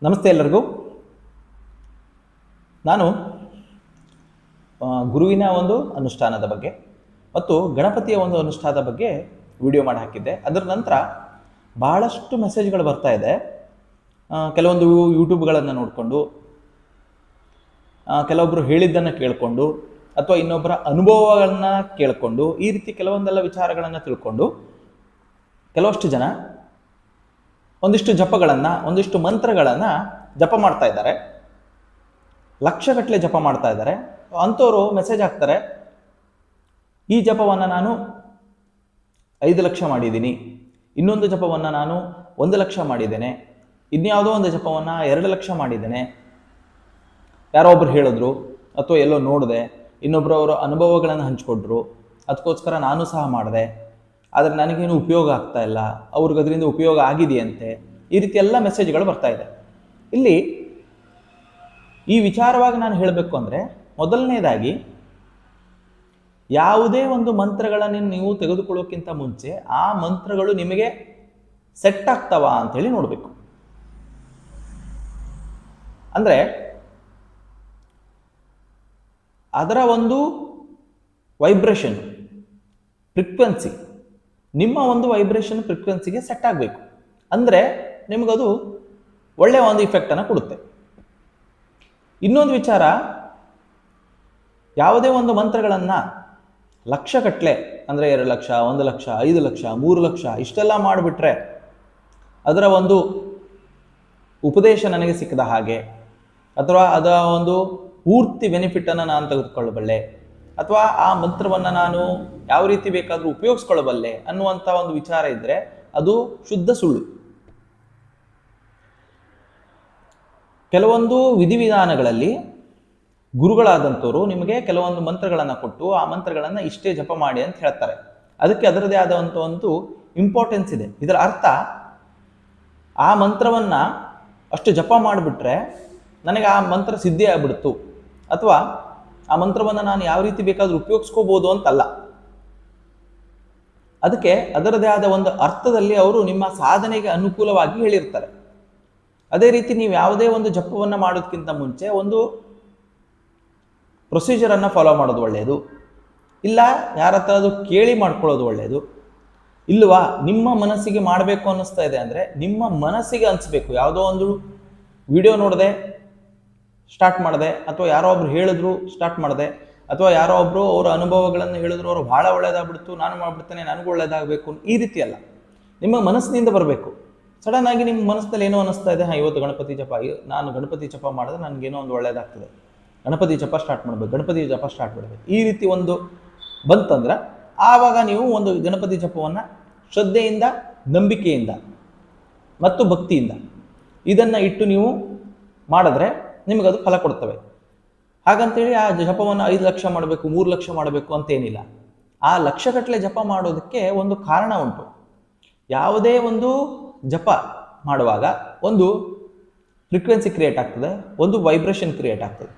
ನಮಸ್ತೆ ಎಲ್ಲರಿಗೂ. ನಾನು ಗುರುವಿನ ಒಂದು ಅನುಷ್ಠಾನದ ಬಗ್ಗೆ ಮತ್ತು ಗಣಪತಿಯ ಒಂದು ಅನುಷ್ಠಾನದ ಬಗ್ಗೆ ವಿಡಿಯೋ ಮಾಡಿ ಹಾಕಿದ್ದೆ. ಅದರ ನಂತರ ಬಹಳಷ್ಟು ಮೆಸೇಜ್ಗಳು ಬರ್ತಾ ಇದೆ. ಕೆಲವೊಂದು ಯೂಟ್ಯೂಬ್ಗಳನ್ನು ನೋಡಿಕೊಂಡು, ಕೆಲವೊಬ್ಬರು ಹೇಳಿದ್ದನ್ನು ಕೇಳಿಕೊಂಡು, ಅಥವಾ ಇನ್ನೊಬ್ಬರ ಅನುಭವಗಳನ್ನು ಕೇಳಿಕೊಂಡು, ಈ ರೀತಿ ಕೆಲವೊಂದೆಲ್ಲ ವಿಚಾರಗಳನ್ನು ತಿಳ್ಕೊಂಡು ಕೆಲವಷ್ಟು ಜನ ಒಂದಿಷ್ಟು ಜಪಗಳನ್ನು, ಒಂದಿಷ್ಟು ಮಂತ್ರಗಳನ್ನು ಜಪ ಮಾಡ್ತಾ ಇದ್ದಾರೆ. ಲಕ್ಷಗಟ್ಟಲೆ ಜಪ ಮಾಡ್ತಾ ಇದ್ದಾರೆ. ಅಂಥವರು ಮೆಸೇಜ್ ಹಾಕ್ತಾರೆ, ಈ ಜಪವನ್ನು ನಾನು 5 ಲಕ್ಷ ಮಾಡಿದ್ದೀನಿ, ಇನ್ನೊಂದು ಜಪವನ್ನು ನಾನು 1 ಲಕ್ಷ ಮಾಡಿದ್ದೇನೆ, ಇನ್ಯಾವುದೋ ಒಂದು ಜಪವನ್ನು 2 ಲಕ್ಷ ಮಾಡಿದ್ದೇನೆ. ಯಾರೋ ಒಬ್ರು ಹೇಳಿದ್ರು, ಅಥವಾ ಎಲ್ಲೋ ನೋಡಿದೆ, ಇನ್ನೊಬ್ಬರು ಅವರ ಅನುಭವಗಳನ್ನು ಹಂಚಿಕೊಟ್ರು, ಅದಕ್ಕೋಸ್ಕರ ನಾನು ಸಹ ಮಾಡಿದೆ, ಆದರೆ ನನಗೇನು ಉಪಯೋಗ ಆಗ್ತಾ ಇಲ್ಲ, ಅವ್ರಿಗೆ ಅದರಿಂದ ಉಪಯೋಗ ಆಗಿದೆಯಂತೆ. ಈ ರೀತಿ ಎಲ್ಲ ಮೆಸೇಜ್ಗಳು ಬರ್ತಾ ಇದೆ. ಇಲ್ಲಿ ಈ ವಿಚಾರವಾಗಿ ನಾನು ಹೇಳಬೇಕು ಅಂದರೆ, ಮೊದಲನೇದಾಗಿ ಯಾವುದೇ ಒಂದು ಮಂತ್ರಗಳನ್ನು ನೀವು ತೆಗೆದುಕೊಳ್ಳೋಕ್ಕಿಂತ ಮುಂಚೆ ಆ ಮಂತ್ರಗಳು ನಿಮಗೆ ಸೆಟ್ ಆಗ್ತಾವ ಅಂತೇಳಿ ನೋಡಬೇಕು. ಅಂದರೆ ಅದರ ಒಂದು ವೈಬ್ರೇಷನ್ ಫ್ರೀಕ್ವೆನ್ಸಿ ನಿಮ್ಮ ಒಂದು ವೈಬ್ರೇಷನ್ ಫ್ರೀಕ್ವೆನ್ಸಿಗೆ ಸೆಟ್ ಆಗಬೇಕು. ಅಂದರೆ ನಿಮಗದು ಒಳ್ಳೆಯ ಒಂದು ಇಫೆಕ್ಟನ್ನು ಕೊಡುತ್ತೆ. ಇನ್ನೊಂದು ವಿಚಾರ, ಯಾವುದೇ ಒಂದು ಮಂತ್ರಗಳನ್ನು ಲಕ್ಷಗಟ್ಟಲೆ, ಅಂದರೆ 2 ಲಕ್ಷ, 1 ಲಕ್ಷ, 5 ಲಕ್ಷ, 3 ಲಕ್ಷ ಇಷ್ಟೆಲ್ಲ ಮಾಡಿಬಿಟ್ರೆ ಅದರ ಒಂದು ಉಪದೇಶ ನನಗೆ ಸಿಕ್ಕದ ಹಾಗೆ, ಅಥವಾ ಅದರ ಒಂದು ಪೂರ್ತಿ ಬೆನಿಫಿಟನ್ನು ನಾನು ತೆಗೆದುಕೊಳ್ಳಬಲ್ಲೆ, ಅಥವಾ ಆ ಮಂತ್ರವನ್ನು ನಾನು ಯಾವ ರೀತಿ ಬೇಕಾದರೂ ಉಪಯೋಗಿಸ್ಕೊಳ್ಳಬಲ್ಲೆ ಅನ್ನುವಂಥ ಒಂದು ವಿಚಾರ ಇದ್ದರೆ ಅದು ಶುದ್ಧ ಸುಳ್ಳು. ಕೆಲವೊಂದು ವಿಧಿವಿಧಾನಗಳಲ್ಲಿ ಗುರುಗಳಾದಂಥವರು ನಿಮಗೆ ಕೆಲವೊಂದು ಮಂತ್ರಗಳನ್ನು ಕೊಟ್ಟು ಆ ಮಂತ್ರಗಳನ್ನು ಇಷ್ಟೇ ಜಪ ಮಾಡಿ ಅಂತ ಹೇಳ್ತಾರೆ. ಅದಕ್ಕೆ ಅದರದೇ ಆದಂಥ ಒಂದು ಇಂಪಾರ್ಟೆನ್ಸ್ ಇದೆ. ಇದರ ಅರ್ಥ, ಆ ಮಂತ್ರವನ್ನು ಅಷ್ಟು ಜಪ ಮಾಡಿಬಿಟ್ರೆ ನನಗೆ ಆ ಮಂತ್ರ ಸಿದ್ಧಿ ಆಗ್ಬಿಡ್ತು, ಅಥವಾ ಆ ಮಂತ್ರವನ್ನು ನಾನು ಯಾವ ರೀತಿ ಬೇಕಾದರೂ ಉಪಯೋಗಿಸ್ಕೋಬೋದು ಅಂತಲ್ಲ. ಅದಕ್ಕೆ ಅದರದೇ ಆದ ಒಂದು ಅರ್ಥದಲ್ಲಿ ಅವರು ನಿಮ್ಮ ಸಾಧನೆಗೆ ಅನುಕೂಲವಾಗಿ ಹೇಳಿರ್ತಾರೆ. ಅದೇ ರೀತಿ ನೀವು ಯಾವುದೇ ಒಂದು ಜಪವನ್ನು ಮಾಡೋದಕ್ಕಿಂತ ಮುಂಚೆ ಒಂದು ಪ್ರೊಸೀಜರನ್ನು ಫಾಲೋ ಮಾಡೋದು ಒಳ್ಳೆಯದು, ಇಲ್ಲ ಯಾರ ಹತ್ರ ಅದು ಕೇಳಿ ಮಾಡ್ಕೊಳ್ಳೋದು ಒಳ್ಳೆಯದು. ಇಲ್ವಾ ನಿಮ್ಮ ಮನಸ್ಸಿಗೆ ಮಾಡಬೇಕು ಅನ್ನಿಸ್ತಾ ಇದೆ ಅಂದರೆ ನಿಮ್ಮ ಮನಸ್ಸಿಗೆ ಅನಿಸ್ಬೇಕು. ಯಾವುದೋ ಒಂದು ವಿಡಿಯೋ ನೋಡಿದೆ ಸ್ಟಾರ್ಟ್ ಮಾಡಿದೆ, ಅಥವಾ ಯಾರೋ ಒಬ್ರು ಹೇಳಿದ್ರು ಸ್ಟಾರ್ಟ್ ಮಾಡಿದೆ, ಅಥವಾ ಯಾರೋ ಒಬ್ರು ಅವರ ಅನುಭವಗಳನ್ನು ಹೇಳಿದ್ರು, ಅವರು ಭಾಳ ಒಳ್ಳೇದಾಗ್ಬಿಡ್ತು, ನಾನು ಮಾಡಿಬಿಡ್ತೇನೆ, ನನಗೂ ಒಳ್ಳೇದಾಗಬೇಕು, ಈ ರೀತಿ ಅಲ್ಲ. ನಿಮ್ಮ ಮನಸ್ಸಿನಿಂದ ಬರಬೇಕು. ಸಡನ್ ಆಗಿ ನಿಮ್ಮ ಮನಸ್ಸಿನಲ್ಲಿ ಏನೋ ಅನ್ನಿಸ್ತಾ ಇದೆ, ಇವತ್ತು ಗಣಪತಿ ಜಪ, ನಾನು ಗಣಪತಿ ಜಪ ಮಾಡಿದ್ರೆ ನನಗೇನೋ ಒಂದು ಒಳ್ಳೇದಾಗ್ತದೆ, ಗಣಪತಿ ಜಪ ಸ್ಟಾರ್ಟ್ ಮಾಡಬೇಕು, ಗಣಪತಿ ಜಪ ಸ್ಟಾರ್ಟ್ ಮಾಡಬೇಕು, ಈ ರೀತಿ ಒಂದು ಬಂತಂದ್ರೆ ಆವಾಗ ನೀವು ಒಂದು ಗಣಪತಿ ಜಪವನ್ನು ಶ್ರದ್ಧೆಯಿಂದ, ನಂಬಿಕೆಯಿಂದ ಮತ್ತು ಭಕ್ತಿಯಿಂದ ಇದನ್ನು ಇಟ್ಟು ನೀವು ಮಾಡಿದ್ರೆ ನಿಮಗದು ಫಲ ಕೊಡ್ತವೆ. ಹಾಗಂತೇಳಿ ಆ ಜಪವನ್ನು 5 ಲಕ್ಷ ಮಾಡಬೇಕು, 3 ಲಕ್ಷ ಮಾಡಬೇಕು ಅಂತೇನಿಲ್ಲ. ಆ ಲಕ್ಷಗಟ್ಟಲೆ ಜಪ ಮಾಡೋದಕ್ಕೆ ಒಂದು ಕಾರಣ ಉಂಟು. ಯಾವುದೇ ಒಂದು ಜಪ ಮಾಡುವಾಗ ಒಂದು ಫ್ರೀಕ್ವೆನ್ಸಿ ಕ್ರಿಯೇಟ್ ಆಗ್ತದೆ, ಒಂದು ವೈಬ್ರೇಷನ್ ಕ್ರಿಯೇಟ್ ಆಗ್ತದೆ.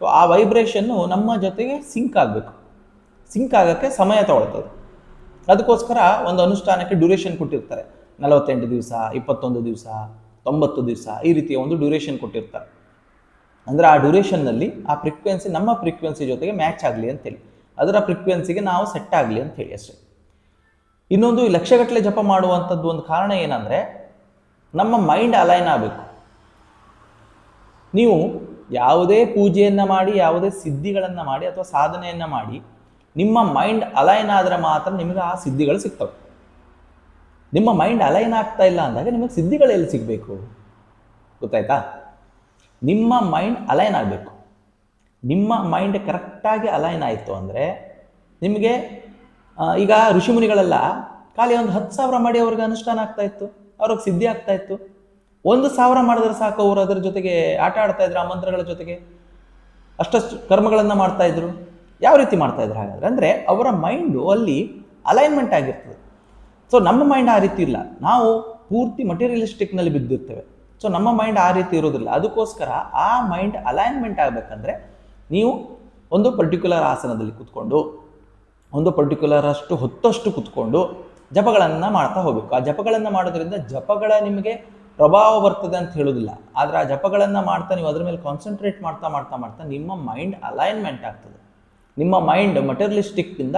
ಸೊ ಆ ವೈಬ್ರೇಷನ್ನು ನಮ್ಮ ಜೊತೆಗೆ ಸಿಂಕ್ ಆಗಬೇಕು. ಸಿಂಕ್ ಆಗೋಕ್ಕೆ ಸಮಯ ತಗೊಳ್ತದೆ. ಅದಕ್ಕೋಸ್ಕರ ಒಂದು ಅನುಷ್ಠಾನಕ್ಕೆ ಡ್ಯೂರೇಷನ್ ಕೊಟ್ಟಿರ್ತಾರೆ. 48 ದಿವಸ, 21 ದಿವಸ, 90 ದಿವಸ, ಈ ರೀತಿಯ ಒಂದು ಡ್ಯೂರೇಷನ್ ಕೊಟ್ಟಿರ್ತಾರೆ. ಅಂದರೆ ಆ ಡ್ಯೂರೇಷನ್ನಲ್ಲಿ ಆ ಫ್ರೀಕ್ವೆನ್ಸಿ ನಮ್ಮ ಫ್ರೀಕ್ವೆನ್ಸಿ ಜೊತೆಗೆ ಮ್ಯಾಚ್ ಆಗಲಿ ಅಂತೇಳಿ, ಅದರ ಫ್ರೀಕ್ವೆನ್ಸಿಗೆ ನಾವು ಸೆಟ್ ಆಗಲಿ ಅಂತೇಳಿ ಅಷ್ಟೇ. ಇನ್ನೊಂದು, ಈ ಲಕ್ಷಗಟ್ಟಲೆ ಜಪ ಮಾಡುವಂಥದ್ದು ಒಂದು ಕಾರಣ ಏನಂದರೆ, ನಮ್ಮ ಮೈಂಡ್ ಅಲೈನ್ ಆಗಬೇಕು. ನೀವು ಯಾವುದೇ ಪೂಜೆಯನ್ನು ಮಾಡಿ, ಯಾವುದೇ ಸಿದ್ಧಿಗಳನ್ನು ಮಾಡಿ, ಅಥವಾ ಸಾಧನೆಯನ್ನು ಮಾಡಿ, ನಿಮ್ಮ ಮೈಂಡ್ ಅಲೈನ್ ಆದರೆ ಮಾತ್ರ ನಿಮಗೆ ಆ ಸಿದ್ಧಿಗಳು ಸಿಗ್ತವೆ. ನಿಮ್ಮ ಮೈಂಡ್ ಅಲೈನ್ ಆಗ್ತಾ ಇಲ್ಲ ಅಂದಾಗ ನಿಮಗೆ ಸಿದ್ಧಿಗಳು ಎಲ್ಲಿ ಸಿಗಬೇಕು? ಗೊತ್ತಾಯ್ತಾ? ನಿಮ್ಮ ಮೈಂಡ್ ಅಲೈನ್ ಆಗಬೇಕು. ನಿಮ್ಮ ಮೈಂಡ್ ಕರೆಕ್ಟಾಗಿ ಅಲೈನ್ ಆಯಿತು ಅಂದರೆ ನಿಮಗೆ, ಈಗ ಋಷಿಮುನಿಗಳೆಲ್ಲ ಖಾಲಿ ಒಂದು 10,000 ಮಾಡಿ ಅವ್ರಿಗೆ ಅನುಷ್ಠಾನ ಆಗ್ತಾ ಇತ್ತು, ಅವ್ರಿಗೆ ಸಿದ್ಧಿ ಆಗ್ತಾ ಇತ್ತು. 1,000 ಮಾಡಿದ್ರೆ ಸಾಕು, ಅವರು ಅದರ ಜೊತೆಗೆ ಆಟ ಆಡ್ತಾ ಇದ್ರು, ಆ ಮಂತ್ರಗಳ ಜೊತೆಗೆ ಅಷ್ಟಷ್ಟು ಕರ್ಮಗಳನ್ನು ಮಾಡ್ತಾ ಇದ್ರು. ಯಾವ ರೀತಿ ಮಾಡ್ತಾ ಇದ್ರು ಹಾಗಾದ್ರೆ? ಅಂದರೆ ಅವರ ಮೈಂಡು ಅಲ್ಲಿ ಅಲೈನ್ಮೆಂಟ್ ಆಗಿರ್ತದೆ. ಸೊ ನಮ್ಮ ಮೈಂಡ್ ಆ ರೀತಿ ಇಲ್ಲ. ನಾವು ಪೂರ್ತಿ ಮಟೀರಿಯಲಿಸ್ಟಿಕ್ನಲ್ಲಿ ಬಿದ್ದಿರ್ತೇವೆ. ಸೊ ನಮ್ಮ ಮೈಂಡ್ ಆ ರೀತಿ ಇರೋದಿಲ್ಲ. ಅದಕ್ಕೋಸ್ಕರ ಆ ಮೈಂಡ್ ಅಲೈನ್ಮೆಂಟ್ ಆಗಬೇಕಂದ್ರೆ ನೀವು ಒಂದು ಪರ್ಟಿಕ್ಯುಲರ್ ಆಸನದಲ್ಲಿ ಕೂತ್ಕೊಂಡು, ಒಂದು ಪರ್ಟಿಕ್ಯುಲರ್ ಹೊತ್ತಷ್ಟು ಕೂತ್ಕೊಂಡು ಜಪಗಳನ್ನು ಮಾಡ್ತಾ ಹೋಗಬೇಕು. ಆ ಜಪಗಳನ್ನು ಮಾಡೋದ್ರಿಂದ ಜಪಗಳ ನಿಮಗೆ ಪ್ರಭಾವ ಬರ್ತದೆ ಅಂತ ಹೇಳೋದಿಲ್ಲ, ಆದರೆ ಆ ಜಪಗಳನ್ನು ಮಾಡ್ತಾ ನೀವು ಅದ್ರ ಮೇಲೆ ಕಾನ್ಸಂಟ್ರೇಟ್ ಮಾಡ್ತಾ ಮಾಡ್ತಾ ಮಾಡ್ತಾ ನಿಮ್ಮ ಮೈಂಡ್ ಅಲೈನ್ಮೆಂಟ್ ಆಗ್ತದೆ. ನಿಮ್ಮ ಮೈಂಡ್ ಮಟೀರಿಯಲಿಸ್ಟಿಕ್ಕಿಂದ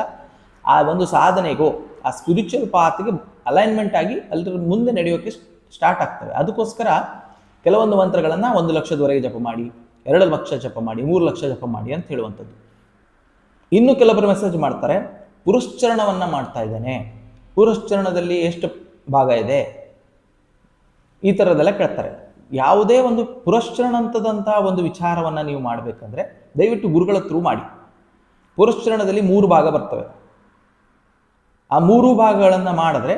ಆ ಒಂದು ಸಾಧನೆಗೂ ಆ ಸ್ಪಿರಿಚುವಲ್ ಪಾತ್ಗೆ ಅಲೈನ್ಮೆಂಟ್ ಆಗಿ ಅಲ್ಲರ ಮುಂದೆ ನಡೆಯೋಕ್ಕೆ ಸ್ಟಾರ್ಟ್ ಆಗ್ತವೆ. ಅದಕ್ಕೋಸ್ಕರ ಕೆಲವೊಂದು ಮಂತ್ರಗಳನ್ನು 1 ಲಕ್ಷದವರೆಗೆ ಜಪ ಮಾಡಿ, 2 ಲಕ್ಷ ಜಪ ಮಾಡಿ, 3 ಲಕ್ಷ ಜಪ ಮಾಡಿ ಅಂತ ಹೇಳುವಂಥದ್ದು. ಇನ್ನು ಕೆಲವೊಬ್ಬರು ಮೆಸೇಜ್ ಮಾಡ್ತಾರೆ, ಪುರಶ್ಚರಣವನ್ನು ಮಾಡ್ತಾ ಇದ್ದೇನೆ, ಪುರಶ್ಚರಣದಲ್ಲಿ ಎಷ್ಟು ಭಾಗ ಇದೆ, ಈ ಥರದ್ದೆಲ್ಲ ಕೇಳ್ತಾರೆ. ಯಾವುದೇ ಒಂದು ಪುರಶ್ಚರಣ ಅಂತದಂಥ ಒಂದು ವಿಚಾರವನ್ನು ನೀವು ಮಾಡಬೇಕಂದ್ರೆ ದಯವಿಟ್ಟು ಗುರುಗಳ ಥ್ರೂ ಮಾಡಿ. ಪುರಶ್ಚರಣದಲ್ಲಿ 3 ಭಾಗ ಬರ್ತವೆ. ಆ 3 ಭಾಗಗಳನ್ನು ಮಾಡಿದ್ರೆ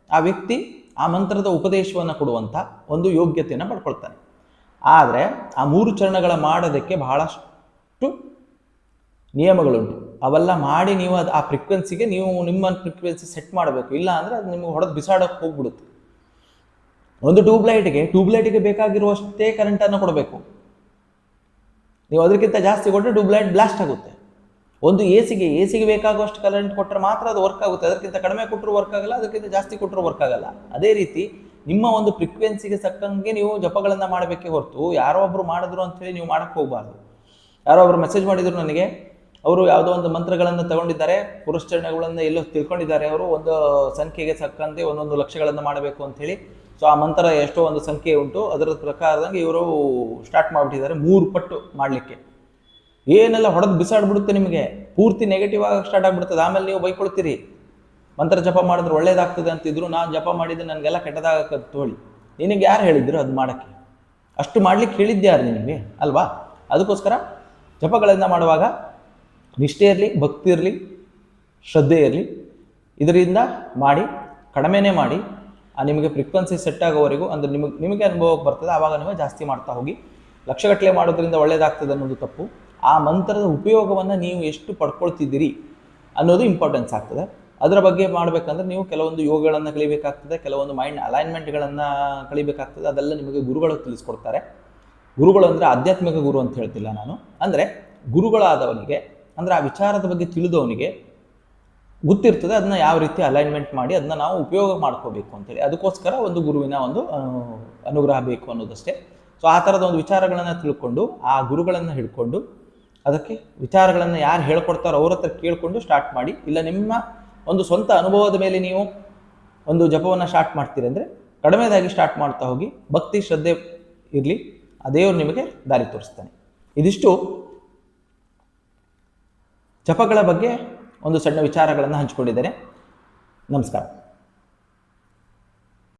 ಆ ವ್ಯಕ್ತಿ ಆ ಮಂತ್ರದ ಉಪದೇಶವನ್ನು ಕೊಡುವಂಥ ಒಂದು ಯೋಗ್ಯತೆಯನ್ನು ಪಡ್ಕೊಳ್ತಾನೆ. ಆದರೆ ಆ 3 ಚರಣಗಳ ಮಾಡೋದಕ್ಕೆ ಬಹಳಷ್ಟು ನಿಯಮಗಳುಂಟು. ಅವೆಲ್ಲ ಮಾಡಿ ನೀವು ಅದು ಆ ಫ್ರೀಕ್ವೆನ್ಸಿಗೆ ನೀವು ನಿಮ್ಮ ಫ್ರೀಕ್ವೆನ್ಸಿ ಸೆಟ್ ಮಾಡಬೇಕು. ಇಲ್ಲ ಅಂದರೆ ಅದು ನಿಮಗೆ ಹೊಡೆದು ಬಿಸಾಡೋಕ್ಕೆ ಹೋಗ್ಬಿಡುತ್ತೆ. ಒಂದು ಟ್ಯೂಬ್ಲೈಟಿಗೆ ಬೇಕಾಗಿರುವಷ್ಟೇ ಕರೆಂಟನ್ನು ಕೊಡಬೇಕು. ನೀವು ಅದಕ್ಕಿಂತ ಜಾಸ್ತಿ ಕೊಟ್ಟರೆ ಟ್ಯೂಬ್ಲೈಟ್ ಬ್ಲಾಸ್ಟ್ ಆಗುತ್ತೆ. ಒಂದು ಎಸಿಗೆ ಬೇಕಾಗುವಷ್ಟು ಕರೆಂಟ್ ಕೊಟ್ಟರೆ ಮಾತ್ರ ಅದು ವರ್ಕ್ ಆಗುತ್ತೆ. ಅದಕ್ಕಿಂತ ಕಡಿಮೆ ಕೊಟ್ಟರು ವರ್ಕ್ ಆಗಲ್ಲ, ಅದಕ್ಕಿಂತ ಜಾಸ್ತಿ ಕೊಟ್ಟರು ವರ್ಕ್ ಆಗಲ್ಲ. ಅದೇ ರೀತಿ ನಿಮ್ಮ ಒಂದು ಫ್ರೀಕ್ವೆನ್ಸಿಗೆ ತಕ್ಕಂಗೆ ನೀವು ಜಪಗಳನ್ನು ಮಾಡಬೇಕೇ ಹೊರತು ಯಾರೋ ಒಬ್ಬರು ಮಾಡಿದ್ರು ಅಂಥೇಳಿ ನೀವು ಮಾಡೋಕ್ಕೆ ಹೋಗಬಾರ್ದು. ಯಾರೋ ಒಬ್ಬರು ಮೆಸೇಜ್ ಮಾಡಿದ್ರು ನನಗೆ, ಅವರು ಯಾವುದೋ ಒಂದು ಮಂತ್ರಗಳನ್ನು ತಗೊಂಡಿದ್ದಾರೆ, ಪುರಶ್ಚರಣೆಗಳನ್ನು ಎಲ್ಲೋ ತಿಳ್ಕೊಂಡಿದ್ದಾರೆ, ಅವರು ಒಂದು ಸಂಖ್ಯೆಗೆ ತಕ್ಕಂತೆ 1 ಲಕ್ಷಗಳನ್ನು ಮಾಡಬೇಕು ಅಂಥೇಳಿ. ಸೊ ಆ ಮಂತ್ರ ಎಷ್ಟೋ ಒಂದು ಸಂಖ್ಯೆ ಉಂಟು, ಅದರ ಪ್ರಕಾರದಂಗೆ ಇವರು ಸ್ಟಾರ್ಟ್ ಮಾಡಿಬಿಟ್ಟಿದ್ದಾರೆ 3 ಪಟ್ಟು ಮಾಡಲಿಕ್ಕೆ. ಏನೆಲ್ಲ ಹೊಡೆದು ಬಿಸಾಡ್ಬಿಡುತ್ತೆ, ನಿಮಗೆ ಪೂರ್ತಿ ನೆಗೆಟಿವ್ ಆಗಿ ಸ್ಟಾರ್ಟ್ ಆಗಿಬಿಡ್ತದೆ. ಆಮೇಲೆ ನೀವು ಬೈಕೊಳ್ತೀರಿ, ಮಂತ್ರ ಜಪ ಮಾಡಿದ್ರೆ ಒಳ್ಳೇದಾಗ್ತದೆ ಅಂತಿದ್ರು, ನಾನು ಜಪ ಮಾಡಿದ್ರೆ ನನಗೆಲ್ಲ ಕೆಟ್ಟದಾಗಕ್ಕೆ ತೋಳಿ. ನಿನಗೆ ಯಾರು ಹೇಳಿದ್ರು ಅದು ಮಾಡೋಕ್ಕೆ? ಅಷ್ಟು ಮಾಡ್ಲಿಕ್ಕೆ ಹೇಳಿದ್ಯಾರು ನಿನಗೆ ಅಲ್ವಾ? ಅದಕ್ಕೋಸ್ಕರ ಜಪಗಳನ್ನು ಮಾಡುವಾಗ ನಿಷ್ಠೆ ಇರಲಿ, ಭಕ್ತಿ ಇರಲಿ, ಶ್ರದ್ಧೆ ಇರಲಿ, ಇದರಿಂದ ಮಾಡಿ, ಕಡಿಮೆನೇ ಮಾಡಿ. ನಿಮಗೆ ಫ್ರೀಕ್ವೆನ್ಸಿ ಸೆಟ್ ಆಗೋವರೆಗೂ ಅಂದರೆ ನಿಮಗೆ ಅನುಭವಕ್ಕೆ ಬರ್ತದೆ. ಆವಾಗ ನೀವು ಜಾಸ್ತಿ ಮಾಡ್ತಾ ಹೋಗಿ. ಲಕ್ಷಗಟ್ಟಲೆ ಮಾಡೋದ್ರಿಂದ ಒಳ್ಳೆಯದಾಗ್ತದೆ ಅನ್ನೋದು ತಪ್ಪು. ಆ ಮಂತ್ರದ ಉಪಯೋಗವನ್ನು ನೀವು ಎಷ್ಟು ಪಡ್ಕೊಳ್ತಿದ್ದೀರಿ ಅನ್ನೋದು ಇಂಪಾರ್ಟೆನ್ಸ್ ಆಗ್ತದೆ. ಅದರ ಬಗ್ಗೆ ಮಾಡಬೇಕಂದ್ರೆ ನೀವು ಕೆಲವೊಂದು ಯೋಗಗಳನ್ನು ಕಲಿಬೇಕಾಗ್ತದೆ, ಕೆಲವೊಂದು ಮೈಂಡ್ ಅಲೈನ್ಮೆಂಟ್ಗಳನ್ನು ಕಲಿಬೇಕಾಗ್ತದೆ. ಅದೆಲ್ಲ ನಿಮಗೆ ಗುರುಗಳು ತಿಳಿಸ್ಕೊಡ್ತಾರೆ. ಗುರುಗಳು ಅಂದರೆ ಆಧ್ಯಾತ್ಮಿಕ ಗುರು ಅಂತ ಹೇಳ್ತಿಲ್ಲ ನಾನು, ಅಂದರೆ ಗುರುಗಳಾದವನಿಗೆ, ಅಂದರೆ ಆ ವಿಚಾರದ ಬಗ್ಗೆ ತಿಳಿದವನಿಗೆ ಗೊತ್ತಿರ್ತದೆ ಅದನ್ನ ಯಾವ ರೀತಿ ಅಲೈನ್ಮೆಂಟ್ ಮಾಡಿ ಅದನ್ನ ನಾವು ಉಪಯೋಗ ಮಾಡ್ಕೋಬೇಕು ಅಂತೇಳಿ. ಅದಕ್ಕೋಸ್ಕರ ಒಂದು ಗುರುವಿನ ಒಂದು ಅನುಗ್ರಹ ಬೇಕು ಅನ್ನೋದಷ್ಟೇ. ಸೊ ಆ ಥರದ ಒಂದು ವಿಚಾರಗಳನ್ನು ತಿಳ್ಕೊಂಡು ಆ ಗುರುಗಳನ್ನು ಹಿಡ್ಕೊಂಡು ಅದಕ್ಕೆ ವಿಚಾರಗಳನ್ನು ಯಾರು ಹೇಳ್ಕೊಡ್ತಾರೋ ಅವ್ರ ಹತ್ರ ಕೇಳಿಕೊಂಡು ಸ್ಟಾರ್ಟ್ ಮಾಡಿ. ಇಲ್ಲ ನಿಮ್ಮ ಒಂದು ಸ್ವಂತ ಅನುಭವದ ಮೇಲೆ ನೀವು ಒಂದು ಜಪವನ್ನು ಸ್ಟಾರ್ಟ್ ಮಾಡ್ತೀರಿ ಅಂದರೆ ಕಡಿಮೆದಾಗಿ ಸ್ಟಾರ್ಟ್ ಮಾಡ್ತಾ ಹೋಗಿ. ಭಕ್ತಿ ಶ್ರದ್ಧೆ ಇರಲಿ, ಆ ದೇವರು ನಿಮಗೆ ದಾರಿ ತೋರಿಸ್ತಾನೆ. ಇದಿಷ್ಟು ಜಪಗಳ ಬಗ್ಗೆ ಒಂದು ಸಣ್ಣ ವಿಚಾರಗಳನ್ನು ಹಂಚಿಕೊಂಡಿದ್ದೇನೆ. ನಮಸ್ಕಾರ.